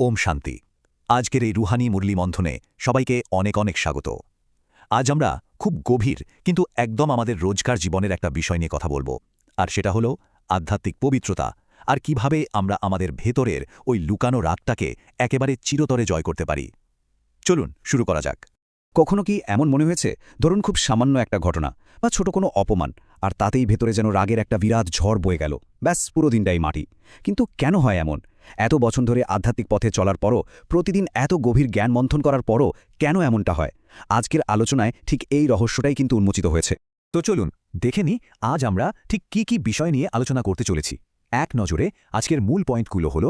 ওম শান্তি। আজকের এই রুহানি মুরলী মন্থনে সবাইকে অনেক অনেক স্বাগত। আজ আমরা খুব গভীর কিন্তু একদম আমাদের রোজকার জীবনের একটা বিষয় নিয়ে কথা বলবো, আর সেটা হলো আধ্যাত্মিক পবিত্রতা, আর কিভাবে আমরা আমাদের ভেতরের ওই লুকানো রাতটাকে একেবারে চিরতরে জয় করতে পারি। চলুন শুরু করা যাক। কখনো কি এমন মনে হয়েছে, ধরুন খুব সামান্য একটা ঘটনা বা ছোট কোনো অপমান, আর তাতেই ভেতরে যেন রাগের একটা বিরাট ঝড় বয়ে গেল, ব্যাস পুরো দিনটাই মাটি। কিন্তু কেন হয় এমন? এত বছর ধরে আধ্যাত্মিক পথে চলার পরও, প্রতিদিন এত গভীর জ্ঞান মন্থন করার পরও কেন এমনটা হয়? আজকের আলোচনায় ঠিক এই রহস্যটাই কিন্তু উন্মোচিত হয়েছে। তো চলুন দেখে নিই আজ আমরা ঠিক কি কি বিষয় নিয়ে আলোচনা করতে চলেছি। এক নজরে আজকের মূল পয়েন্টগুলো হল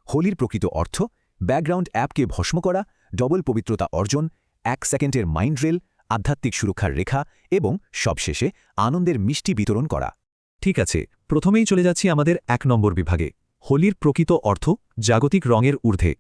হোলির প্রকৃত অর্থ, ব্যাকগ্রাউন্ড অ্যাপকে ভস্ম করা, ডবল পবিত্রতা অর্জন, 1 সেকেন্ডের মাইন্ড রেল, আধ্যাত্মিক সুরক্ষার রেখা এবং সবশেষে আনন্দের মিষ্টি বিতরণ করা। ঠিক আছে, প্রথমেই চলে যাচ্ছি আমাদের 1 নম্বর বিভাগে, হোলির প্রকৃত অর্থ, জাগতিক রঙের ঊর্ধ্বে।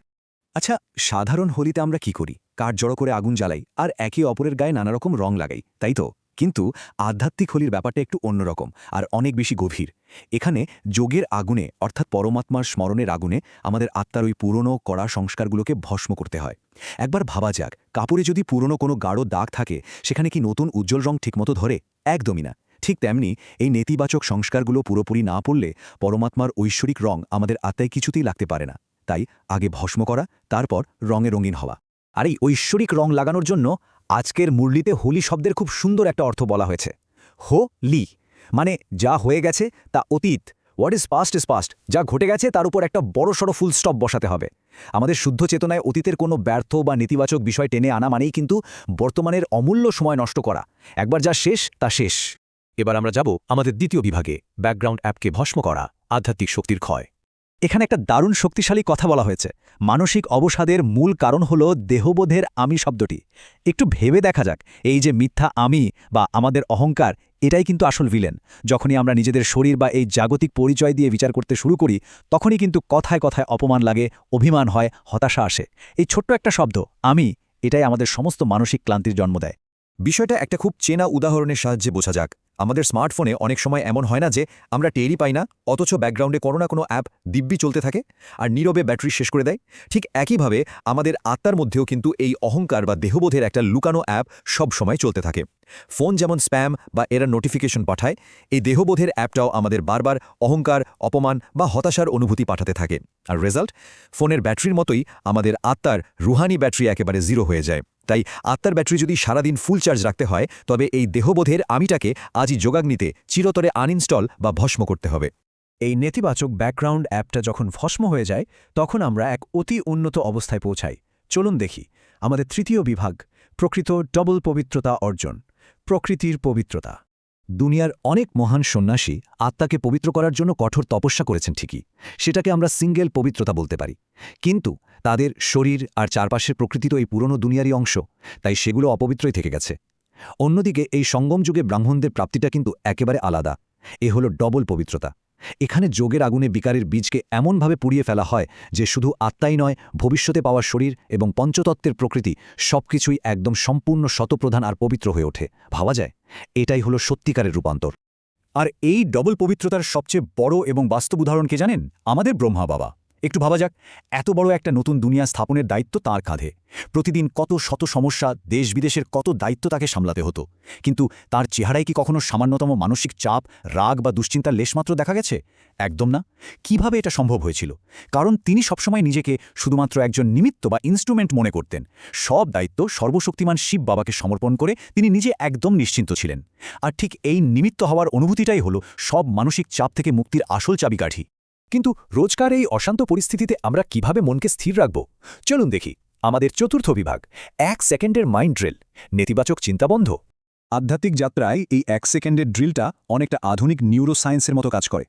আচ্ছা, সাধারণ হোলিতে আমরা কি করি? কাঠ জড়ো করে আগুন জ্বালাই আর একে অপরের গায়ে নানারকম রং লাগাই, তাই তো? কিন্তু আধ্যাত্মিক হোলির ব্যাপারটা একটু অন্যরকম আর অনেক বেশি গভীর। এখানে যোগের আগুনে, অর্থাৎ পরমাত্মার স্মরণের আগুনে আমাদের আত্মার ওই পুরনো কড়া সংস্কারগুলোকে ভস্ম করতে হয়। একবার ভাবা যাক, কাপড়ে যদি পুরনো কোনো গাঢ় দাগ থাকে, সেখানে কি নতুন উজ্জ্বল রং ঠিকমতো ধরে? একদমই না। ঠিক তেমনি এই নেতিবাচক সংস্কারগুলো পুরোপুরি না পড়লে পরমাত্মার ঐশ্বরিক রং আমাদের আত্মায় কিছুতেই লাগতে পারে না। তাই আগে ভস্ম করা, তারপর রঙে রঙিন হওয়া। আর এই ঐশ্বরিক রং লাগানোর জন্য আজকের মুরলিতে হোলি শব্দের খুব সুন্দর একটা অর্থ বলা হয়েছে। হো-লি মানে যা হয়ে গেছে তা অতীত। হোয়াট ইজ পাস্ট, যা ঘটে গেছে তার উপর একটা বড়সড় ফুল স্টপ বসাতে হবে। আমাদের শুদ্ধ চেতনায় অতীতের কোনো ব্যর্থ বা নেতিবাচক বিষয় টেনে আনা মানেই কিন্তু বর্তমানের অমূল্য সময় নষ্ট করা। একবার যা শেষ তা শেষ। এবার আমরা যাব আমাদের দ্বিতীয় বিভাগে, ব্যাকগ্রাউন্ড অ্যাপকে ভস্ম করা, আধ্যাত্মিক শক্তির ক্ষয়। এখানে একটা দারুণ শক্তিশালী কথা বলা হয়েছে। মানসিক অবসাদের মূল কারণ হল দেহবোধের আমি শব্দটি। একটু ভেবে দেখা যাক, এই যে মিথ্যা আমি বা আমাদের অহংকার, এটাই কিন্তু আসল ভিলেন। যখনই আমরা নিজেদের শরীর বা এই জাগতিক পরিচয় দিয়ে বিচার করতে শুরু করি, তখনই কিন্তু কথায় কথায় অপমান লাগে, অভিমান হয়, হতাশা আসে। এই ছোট্ট একটা শব্দ আমি, এটাই আমাদের সমস্ত মানসিক ক্লান্তির জন্ম দেয়। বিষয়টা একটা খুব চেনা উদাহরণের সাহায্যে বোঝা যাক। আমাদের স্মার্টফোনে অনেক সময় এমন হয় না যে আমরা টেরই পাই না, অথচ ব্যাকগ্রাউন্ডে কোনো না কোনো অ্যাপ দিব্যি চলতে থাকে আর নীরবে ব্যাটারি শেষ করে দেয়। ঠিক একইভাবে আমাদের আত্মার মধ্যেও কিন্তু এই অহংকার বা দেহবোধের একটা লুকানো অ্যাপ সব সময় চলতে থাকে। ফোন যেমন স্প্যাম বা এরার নোটিফিকেশন পাঠায়, এই দেহবোধের অ্যাপটাও আমাদের বারবার অহংকার, অপমান বা হতাশার অনুভূতি পাঠাতে থাকে। আর রেজাল্ট, ফোনের ব্যাটারির মতোই আমাদের আত্মার রুহানি ব্যাটারি একেবারে জিরো হয়ে যায়। তাই আত্মার ব্যাটারি যদি সারাদিন ফুল চার্জ রাখতে হয়, তবে এই দেহবোধের আমিটাকে আজই যোগাগ্নিতে চিরতরে আনইনস্টল বা ভস্ম করতে হবে। এই নেতিবাচক ব্যাকগ্রাউন্ড অ্যাপটা যখন ভস্ম হয়ে যায়, তখন আমরা এক অতি উন্নত অবস্থায় পৌঁছাই। চলুন দেখি আমাদের তৃতীয় বিভাগ, প্রকৃত ডবল পবিত্রতা অর্জন, প্রকৃতির পবিত্রতা। দুনিয়ার অনেক মহান সন্ন্যাসী আত্মাকে পবিত্র করার জন্য কঠোর তপস্যা করেছেন ঠিকই, সেটাকে আমরা সিঙ্গেল পবিত্রতা বলতে পারি। কিন্তু তাদের শরীর আর চারপাশের প্রকৃতি তো এই পুরনো দুনিয়ারই অংশ, তাই সেগুলো অপবিত্রই থেকে গেছে। অন্যদিকে এই সঙ্গম যুগে ব্রাহ্মণদের প্রাপ্তিটা কিন্তু একেবারে আলাদা। এ হলো ডবল পবিত্রতা। এখানে যোগের আগুনে বিকারের বীজকে এমনভাবে পুড়িয়ে ফেলা হয় যে শুধু আত্মাই নয়, ভবিষ্যতে পাওয়া শরীর এবং পঞ্চতত্ত্বের প্রকৃতি সবকিছুই একদম সম্পূর্ণ শতপ্রধান আর পবিত্র হয়ে ওঠে। ভাবা যায়, এটাই হলো সত্যিকারের রূপান্তর। আর এই ডবল পবিত্রতার সবচেয়ে বড় এবং বাস্তব উদাহরণ কে জানেন? আমাদের ব্রহ্মা বাবা। একটু ভাবা যাক, এত বড় একটা নতুন দুনিয়া স্থাপনের দায়িত্ব তাঁর কাঁধে। প্রতিদিন কত শত সমস্যা, দেশ বিদেশের কত দায়িত্ব তাকে সামলাতে হতো। কিন্তু তার চেহারায় কি কখনো সামান্যতম মানসিক চাপ, রাগ বা দুশ্চিন্তার লেশমাত্র দেখা গেছে? একদম না। কিভাবে এটা সম্ভব হয়েছিল? কারণ তিনি সবসময় নিজেকে শুধুমাত্র একজন নিমিত্ত বা ইনস্ট্রুমেন্ট মনে করতেন। সব দায়িত্ব সর্বশক্তিমান শিব বাবাকে সমর্পণ করে তিনি নিজে একদম নিশ্চিন্ত ছিলেন। আর ঠিক এই নিমিত্ত হওয়ার অনুভূতিটাই হলো সব মানসিক চাপ থেকে মুক্তির আসল চাবিকাঠি। কিন্তু রোজকার এই অশান্ত পরিস্থিতিতে আমরা কিভাবে মনকে স্থির রাখব? চলুন দেখি আমাদের চতুর্থ বিভাগ, 1 সেকেন্ডের মাইন্ড ড্রিল, নেতিবাচক চিন্তাবন্ধ। আধ্যাত্মিক যাত্রায় এই 1 সেকেন্ডের ড্রিলটা অনেকটা আধুনিক নিউরোসায়েন্সের মতো কাজ করে।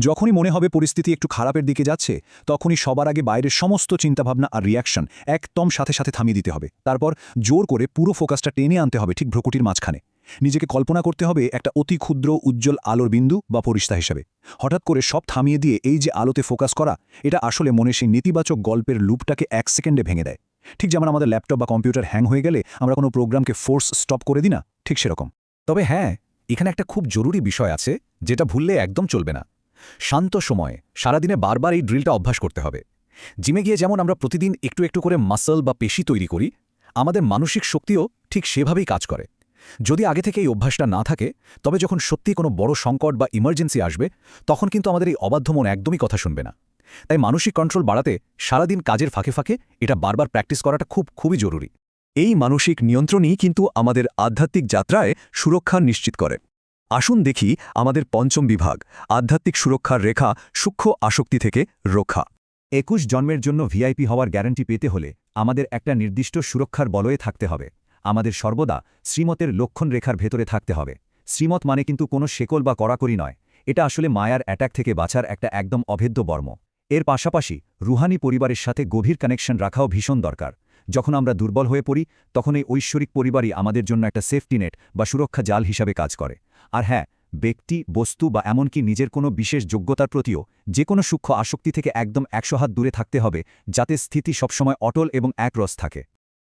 যখনই মনে হবে পরিস্থিতি একটু খারাপের দিকে যাচ্ছে, তখনই সবার আগে বাইরের সমস্ত চিন্তাভাবনা আর রিয়াকশন একদম সাথে সাথে থামিয়ে দিতে হবে। তারপর জোর করে পুরো ফোকাসটা টেনে আনতে হবে ঠিক ভ্রুকুটির মাঝখানে। নিজেকে কল্পনা করতে হবে একটা অতি ক্ষুদ্র উজ্জ্বল আলোর বিন্দু বা ফরিস্তা হিসেবে। হঠাৎ করে সব থামিয়ে দিয়ে এই যে আলোতে ফোকাস করা, এটা আসলে মনে সেই নেতিবাচক গল্পের লুপটাকে 1 সেকেন্ডে ভেঙে দেয়। ঠিক যেমন আমাদের ল্যাপটপ বা কম্পিউটার হ্যাং হয়ে গেলে আমরা কোনো প্রোগ্রামকে ফোর্স স্টপ করে দিই না, ঠিক সেরকম। তবে হ্যাঁ, এখানে একটা খুব জরুরি বিষয় আছে যেটা ভুললে একদম চলবে না। শান্ত সময়ে সারাদিনে বারবার এই ড্রিলটা অভ্যাস করতে হবে। জিমে গিয়ে যেমন আমরা প্রতিদিন একটু একটু করে মাসল বা পেশি তৈরি করি, আমাদের মানসিক শক্তিও ঠিক সেভাবেই কাজ করে। যদি আগে থেকে এই অভ্যাসটা না থাকে, তবে যখন সত্যি কোনো বড় সংকট বা ইমার্জেন্সি আসবে, তখন কিন্তু আমাদের এই অবাধ্য মন একদমই কথা শুনবে না। তাই মানসিক কন্ট্রোল বাড়াতে সারাদিন কাজের ফাঁকে ফাঁকে এটা বারবার প্র্যাকটিস করাটা খুবই জরুরি। এই মানসিক নিয়ন্ত্রণই কিন্তু আমাদের আধ্যাত্মিক যাত্রায় সুরক্ষা নিশ্চিত করে। আসুন দেখি আমাদের পঞ্চম বিভাগ, আধ্যাত্মিক সুরক্ষার রেখা, সূক্ষ্ম আসক্তি থেকে রক্ষা। 21 জন্মের জন্য ভিআইপি হওয়ার গ্যারান্টি পেতে হলে আমাদের একটা নির্দিষ্ট সুরক্ষার বলয়ে থাকতে হবে। আমাদের সর্বদা শ্রীমতের লক্ষণ রেখার ভেতরে থাকতে হবে। শ্রীমত মানে কিন্তু কোনো শেকল বা কড়াকড়ি নয়, এটা আসলে মায়ার অ্যাটাক থেকে বাঁচার একটা একদম অভেদ্য বর্ম। এর পাশাপাশি রুহানি পরিবারের সাথে গভীর কানেকশন রাখাও ভীষণ দরকার। যখন আমরা দুর্বল হয়ে পড়ি, তখন এই ঐশ্বরিক পরিবারই আমাদের জন্য একটা সেফটি নেট বা সুরক্ষা জাল হিসাবে কাজ করে। আর হ্যাঁ, ব্যক্তি, বস্তু বা এমনকি নিজের কোনো বিশেষ যোগ্যতার প্রতিও যে কোনো সূক্ষ্ম আসক্তি থেকে একদম 100 হাত দূরে থাকতে হবে, যাতে স্থিতি সবসময় অটল এবং একরস থাকে।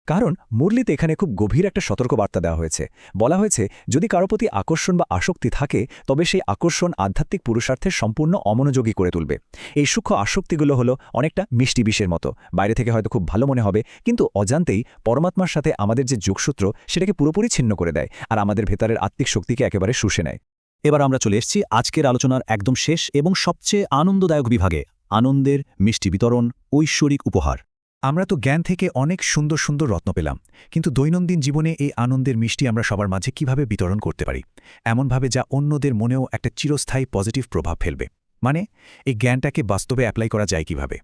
কারণ মুরলিতে এখানে খুব গভীর একটা সতর্কবার্তা দেওয়া হয়েছে। বলা হয়েছে, যদি কারো প্রতি আকর্ষণ বা আসক্তি থাকে, তবে সেই আকর্ষণ আধ্যাত্মিক পুরুষার্থের সম্পূর্ণ অমনোযোগী করে তুলবে। এই সূক্ষ্ম আসক্তিগুলো হলো অনেকটা মিষ্টি বিষের মতো, বাইরে থেকে হয়তো খুব ভালো মনে হবে, কিন্তু অজান্তেই পরমাত্মার সাথে আমাদের যে যোগসূত্র সেটাকে পুরোপুরি ছিন্ন করে দেয় আর আমাদের ভেতরের আত্মিক শক্তিকে একেবারে শুষে নেয়। এবার আমরা চলে এসেছি আজকের আলোচনার একদম শেষ এবং সবচেয়ে আনন্দদায়ক বিভাগে, আনন্দের মিষ্টি বিতরণ, ঐশ্বরিক উপহার। আমরা তো জ্ঞান থেকে অনেক সুন্দর সুন্দর রত্ন পেলাম, কিন্তু দৈনন্দিন জীবনে এই আনন্দের মিষ্টি আমরা সবার মাঝে কিভাবে বিতরণ করতে পারি, এমনভাবে যা অন্যদের মনেও একটা চিরস্থায়ী পজিটিভ প্রভাব ফেলবে? মানে, এই জ্ঞানটাকে বাস্তবে অ্যাপ্লাই করা যায় কিভাবে?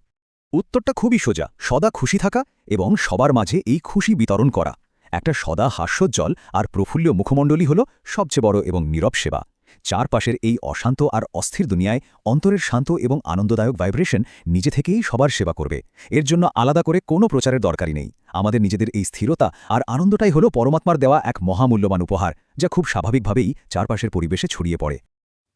উত্তরটা খুবই সোজা, সদা খুশি থাকা এবং সবার মাঝে এই খুশি বিতরণ করা। একটা সদা হাস্যোজ্জ্বল আর প্রফুল্ল মুখমণ্ডলী হল সবচেয়ে বড় এবং নীরব সেবা। চারপাশের এই অশান্ত আর অস্থির দুনিয়ায় অন্তরের শান্ত এবং আনন্দদায়ক ভাইব্রেশন নিজে থেকেই সবার সেবা করবে। এর জন্য আলাদা করে কোনো প্রচারের দরকারই নেই। আমাদের নিজেদের এই স্থিরতা আর আনন্দটাই হলো পরমাত্মার দেওয়া এক মহামূল্যবান উপহার, যা খুব স্বাভাবিকভাবেই চারপাশের পরিবেশে ছড়িয়ে পড়ে।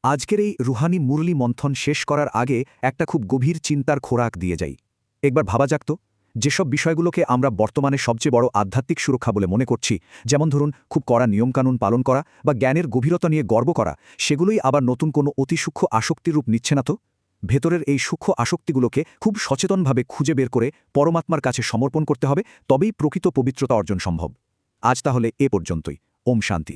আজকের এই রুহানি মুরলি মন্থন শেষ করার আগে একটা খুব গভীর চিন্তার খোরাক দিয়ে যাই। একবার ভাবা যাক তো, যেসব বিষয়গুলোকে আমরা বর্তমানে সবচেয়ে বড় আধ্যাত্মিক সুরক্ষা বলে মনে করছি, যেমন ধরুন খুব কড়া নিয়মকানুন পালন করা বা জ্ঞানের গভীরতা নিয়ে গর্ব করা, সেগুলোই আবার নতুন কোনো অতি সূক্ষ্ম আসক্তির রূপ নিচ্ছে না তো? ভেতরের এই সূক্ষ্ম আসক্তিগুলোকে খুব সচেতনভাবে খুঁজে বের করে পরমাত্মার কাছে সমর্পণ করতে হবে, তবেই প্রকৃত পবিত্রতা অর্জন সম্ভব। আজ তাহলে এ পর্যন্তই। ওম শান্তি।